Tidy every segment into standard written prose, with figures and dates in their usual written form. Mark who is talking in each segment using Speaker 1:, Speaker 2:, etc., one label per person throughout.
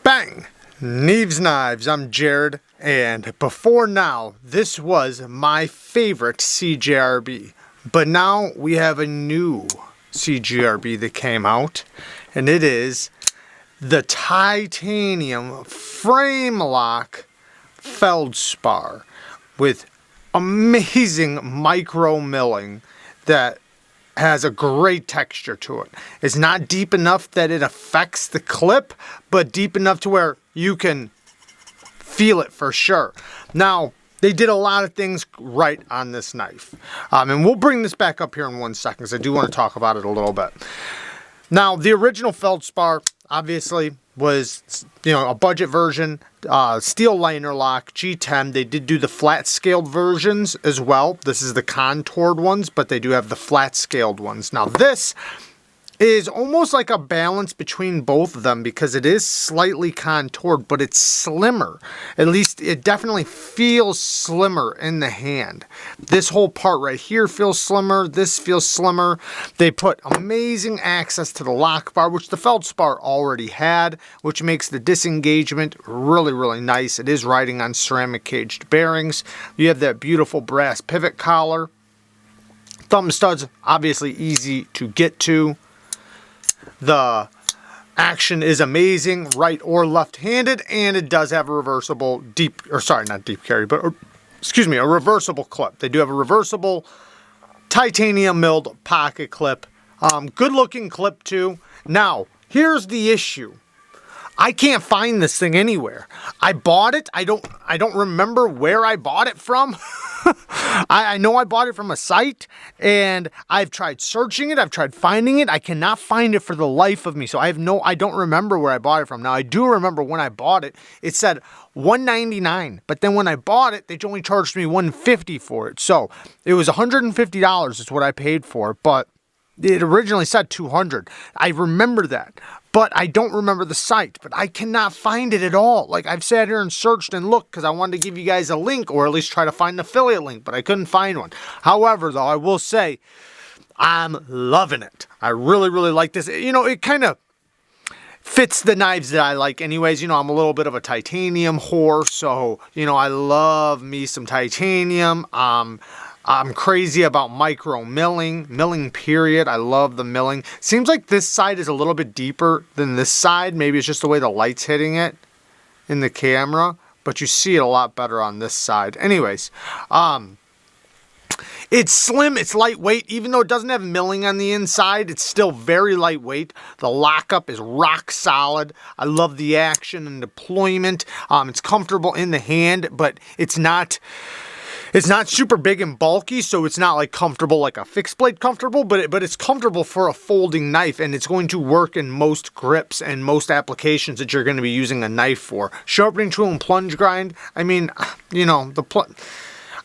Speaker 1: Bang! Neeves Knives, I'm Jared, and before now, this was my favorite Cjrb. But now we have a new Cjrb that came out, and it is the titanium FRAMELOCK Feldspar with amazing micro milling that has a great texture to it. It's not deep enough that it affects the clip, but deep enough to where you can feel it for sure. Now, they did a lot of things right on this knife. And we'll bring this back up here in 1 second because I do want to talk about it a little bit. Now, the original Feldspar obviously was, a budget version, steel liner lock, G10. They did do the flat scaled versions as well. This is the contoured ones, but they do have the flat scaled ones. Now this is almost like a balance between both of them because it is slightly contoured, but it's slimmer. At least it definitely feels slimmer in the hand. This whole part right here feels slimmer. This feels slimmer. They put amazing access to the lock bar, which the Feldspar already had, which makes the disengagement really, really nice. It is riding on ceramic caged bearings. You have that beautiful brass pivot collar. Thumb studs, obviously easy to get to. The action is amazing, right or left-handed, and it does have a reversible a reversible clip. They do have a reversible titanium milled pocket clip. Good looking clip too. Now, here's the issue. I can't find this thing anywhere. I bought it. I don't remember where I bought it from. I know I bought it from a site, and I've tried searching it. I've tried finding it. I cannot find it for the life of me. So I don't remember where I bought it from. Now I do remember when I bought it. It said $199, but then when I bought it, they only charged me $150 for it. So it was $150 is what I paid for it, but it originally said $200. I remember that. But I don't remember the site, but I cannot find it at all. Like, I've sat here and searched and looked because I wanted to give you guys a link or at least try to find an affiliate link, but I couldn't find one. However, though, I will say I'm loving it. I really, really like this. It kind of fits the knives that I like anyways. I'm a little bit of a titanium whore, so, I love me some titanium. I'm crazy about micro milling period. I love the milling. Seems like this side is a little bit deeper than this side. Maybe it's just the way the light's hitting it in the camera, but you see it a lot better on this side. Anyways, it's slim, it's lightweight. Even though it doesn't have milling on the inside, it's still very lightweight. The lockup is rock solid. I love the action and deployment. It's comfortable in the hand, but it's not super big and bulky, so it's not like comfortable like a fixed blade comfortable, but it's comfortable for a folding knife, and it's going to work in most grips and most applications that you're going to be using a knife for. Sharpening tool and plunge grind, I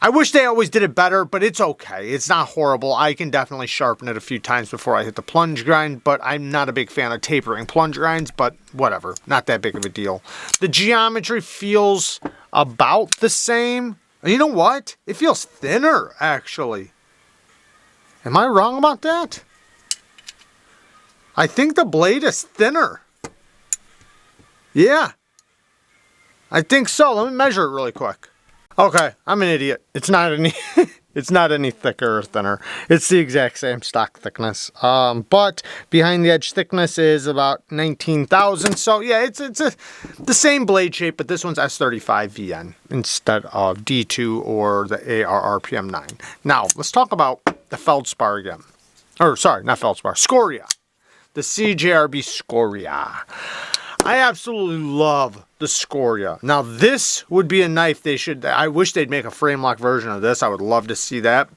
Speaker 1: wish they always did it better, but it's okay. It's not horrible. I can definitely sharpen it a few times before I hit the plunge grind, but I'm not a big fan of tapering plunge grinds, but whatever. Not that big of a deal. The geometry feels about the same. You know what? It feels thinner, actually. Am I wrong about that? I think the blade is thinner. Yeah. I think so. Let me measure it really quick. Okay, I'm an idiot. It's not any thicker or thinner. It's the exact same stock thickness. But behind the edge thickness is about 19,000. So yeah, it's the same blade shape, but this one's S35 VN instead of D2 or the ARRPM 9. Now let's talk about the Feldspar again. Or sorry, not Feldspar, Cjrb. The Cjrb Cjrb. I absolutely love the Cjrb. Now this would be a knife I wish they'd make a FRAMELOCK version of this. I would love to see that.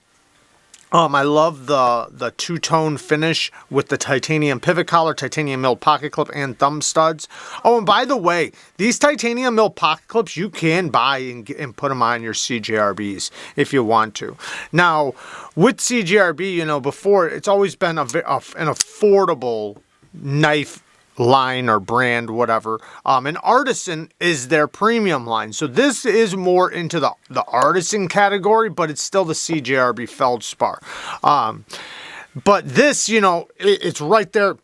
Speaker 1: I love the two-tone finish with the titanium pivot collar, titanium milled pocket clip, and thumb studs. Oh, and by the way, these titanium milled pocket clips you can buy and put them on your Cjrbs if you want to. Now, with Cjrb, before it's always been an affordable knife line or brand, whatever. And Artisan is their premium line. So this is more into the Artisan category, but it's still the Cjrb Feldspar. But this, it's right there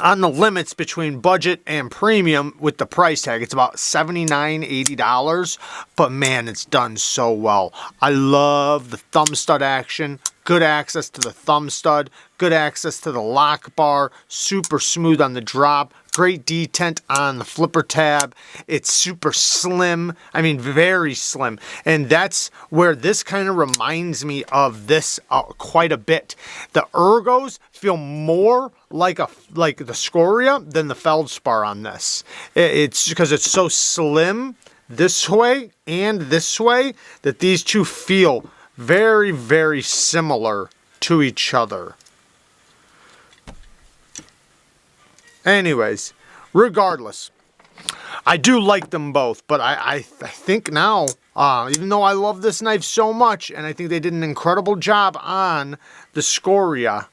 Speaker 1: on the limits between budget and premium with the price tag. It's about $79, $80, but man, it's done so well. I love the thumb stud action. Good access to the thumb stud, good access to the lock bar, super smooth on the drop, great detent on the flipper tab. It's super slim, I mean very slim, and that's where this kind of reminds me of this quite a bit. The ergos feel more like the Cjrb than the Feldspar on this. It's because it's so slim this way and this way that these two feel very, very similar to each other. Anyways, regardless, I do like them both, but I think now, even though I love this knife so much, and I think they did an incredible job on the Cjrb,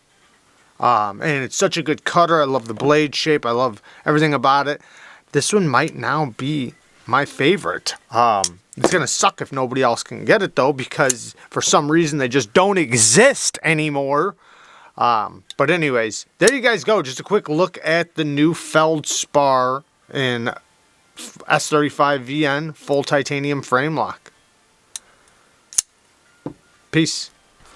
Speaker 1: and it's such a good cutter. I love the blade shape. I love everything about it. This one might now be my favorite. It's going to suck if nobody else can get it, though, because for some reason they just don't exist anymore. But anyways, there you guys go. Just a quick look at the new Feldspar in S35VN full titanium frame lock. Peace.